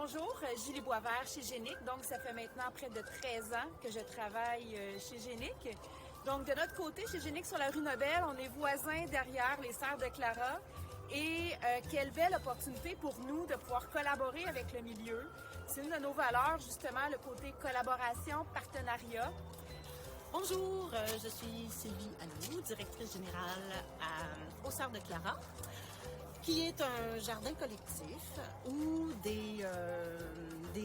Bonjour, Julie Boisvert chez Génic. Donc, ça fait maintenant près de 13 ans que je travaille chez Génic. Donc, de notre côté, chez Génic sur la rue Nobel, on est voisins derrière les Serres de Clara. Et quelle belle opportunité pour nous de pouvoir collaborer avec le milieu. C'est une de nos valeurs, justement, le côté collaboration, partenariat. Bonjour, je suis Sylvie Alou, directrice générale aux Serres de Clara, qui est un jardin collectif où des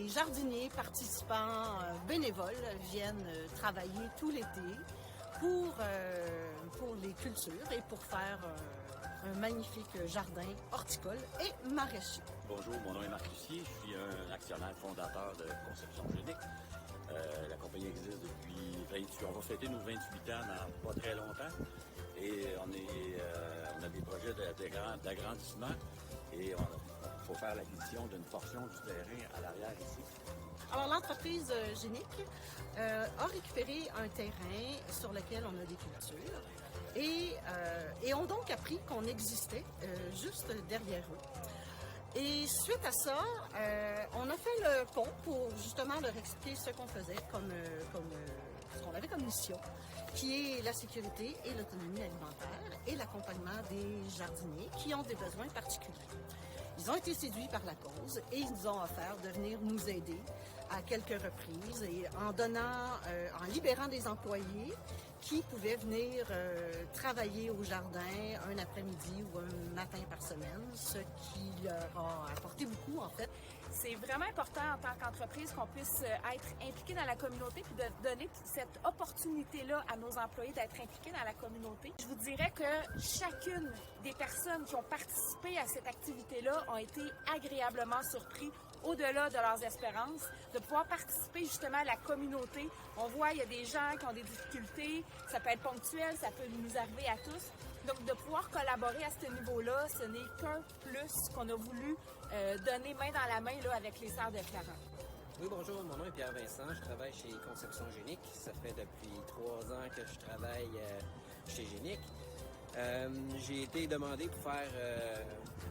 jardiniers participants bénévoles viennent travailler tout l'été pour les cultures et pour faire un magnifique jardin horticole et maraîcher. Bonjour, mon nom est Marc Lucier, je suis un actionnaire fondateur de Conception Génic. La compagnie existe depuis 28 ans. On va fêter nos 28 ans dans pas très longtemps. Et on a des projets d'agrandissement et il faut faire l'acquisition d'une portion du terrain à l'arrière ici. Alors, l'entreprise Génic a récupéré un terrain sur lequel on a des cultures et ont donc appris qu'on existait juste derrière eux. Et suite à ça, on a fait le pont pour justement leur expliquer ce qu'on faisait comme ce qu'on avait comme mission, qui est la sécurité et l'autonomie alimentaire et l'accompagnement des jardiniers qui ont des besoins particuliers. Ils ont été séduits par la cause et ils nous ont offert de venir nous aider à quelques reprises et en libérant des employés qui pouvaient venir travailler au jardin un après-midi ou un matin par semaine, ce qui leur a apporté beaucoup en fait. C'est vraiment important en tant qu'entreprise qu'on puisse être impliqué dans la communauté puis de donner cette opportunité-là à nos employés d'être impliqués dans la communauté. Je vous dirais que chacune des personnes qui ont participé à cette activité-là ont été agréablement surpris au-delà de leurs espérances, de pouvoir participer justement à la communauté. On voit, il y a des gens qui ont des difficultés, ça peut être ponctuel, ça peut nous arriver à tous. Donc, de pouvoir collaborer à ce niveau-là, ce n'est qu'un plus qu'on a voulu donner main dans la main là, avec les Serres de Clara. Oui, bonjour, mon nom est Pierre Vincent, je travaille chez Conception Génic. Ça fait depuis 3 ans que je travaille chez Génic. J'ai été demandé pour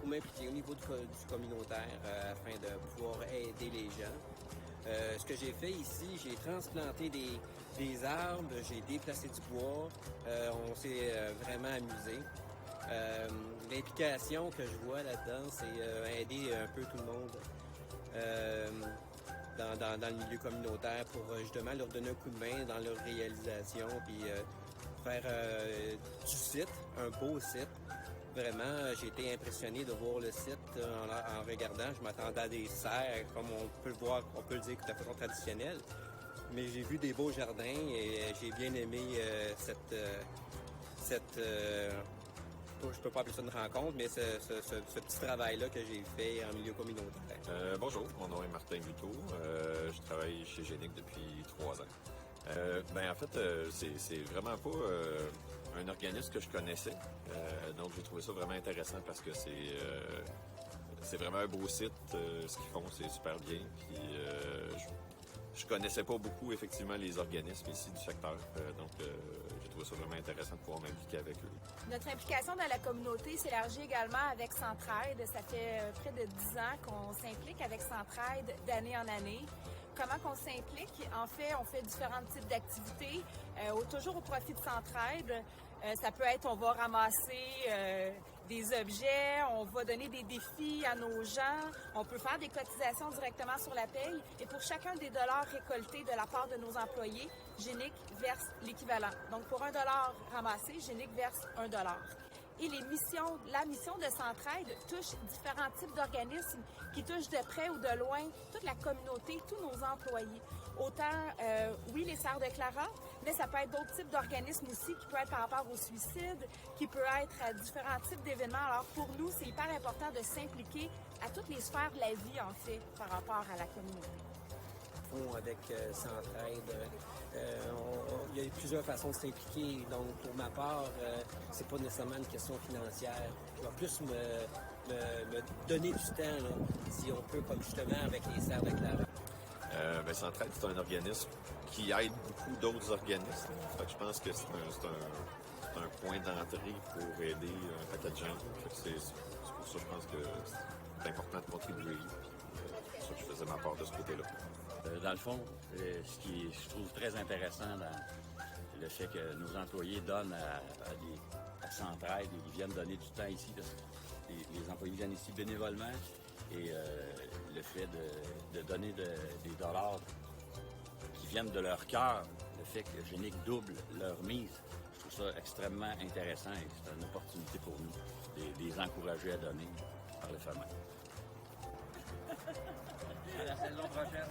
m'impliquer au niveau du communautaire afin de pouvoir aider les gens. Ce que j'ai fait ici, j'ai transplanté des arbres, j'ai déplacé du bois, on s'est vraiment amusé. L'implication que je vois là-dedans, c'est aider un peu tout le monde dans le milieu communautaire pour justement leur donner un coup de main dans leur réalisation puis faire du site, un beau site. Vraiment, j'ai été impressionné de voir le site en regardant. Je m'attendais à des serres, comme on peut le voir, on peut le dire de façon traditionnelle. Mais j'ai vu des beaux jardins et j'ai bien aimé je peux pas appeler ça une rencontre, mais ce petit travail-là que j'ai fait en milieu communautaire. Bonjour, mon nom est Martin Buteau. Je travaille chez Génic depuis 3 ans. En fait, c'est vraiment pas un organisme que je connaissais. Donc, j'ai trouvé ça vraiment intéressant parce que c'est vraiment un beau site. Ce qu'ils font, c'est super bien. Puis, je connaissais pas beaucoup, effectivement, les organismes ici du secteur. Donc, j'ai trouvé ça vraiment intéressant de pouvoir m'impliquer avec eux. Notre implication dans la communauté s'élargit également avec Centraide. Ça fait près de 10 ans qu'on s'implique avec Centraide d'année en année. Comment qu'on s'implique? En fait, on fait différents types d'activités, toujours au profit de Centraide. Ça peut être, on va ramasser des objets, on va donner des défis à nos gens, on peut faire des cotisations directement sur la paye. Et pour chacun des dollars récoltés de la part de nos employés, Génic verse l'équivalent. Donc, pour $1 ramassé, Génic verse $1. Et la mission de Centraide touche différents types d'organismes qui touchent de près ou de loin toute la communauté, tous nos employés. Autant, oui, les Serres de Clara, mais ça peut être d'autres types d'organismes aussi qui peut être par rapport au suicide, qui peut être à différents types d'événements. Alors, pour nous, c'est hyper important de s'impliquer à toutes les sphères de la vie, en fait, par rapport à la communauté. Avec Centraide. Il y a plusieurs façons de s'impliquer. Donc, pour ma part, c'est pas nécessairement une question financière. Je vais plus me donner du temps, là, si on peut, comme justement avec les Serres de Clara. Centraide, c'est un organisme qui aide beaucoup d'autres organismes. Fait que je pense que c'est un point d'entrée pour aider un paquet de gens. Fait que c'est pour ça que je pense que c'est important de contribuer. ça que je faisais ma part de ce côté-là. Dans le fond, ce qui je trouve très intéressant dans le fait que nos employés donnent à Centraide, ils viennent donner du temps ici. Les employés viennent ici bénévolement et le fait de donner des dollars qui viennent de leur cœur, le fait que Génic double leur mise, je trouve ça extrêmement intéressant et c'est une opportunité pour nous de les encourager à donner par le fait même. À la saison prochaine.